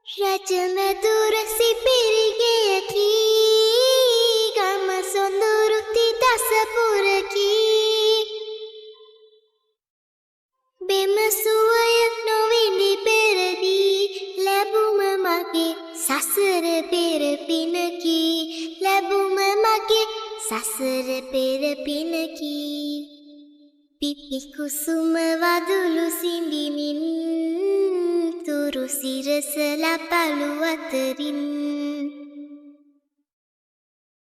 රජමැදුර සිපිරිගෙයකි ගම සොඳුරුති දසපුරකි බෙම සුවයක් නොවිඳි පෙරදී ලැබුම මගේ සසර පෙර පිනකි ලැබුම මගේ සසර පෙර පිනකි පිපි කුසුම වදුළු සිඳිමින් තුරු සිරස ලපලු අතරින්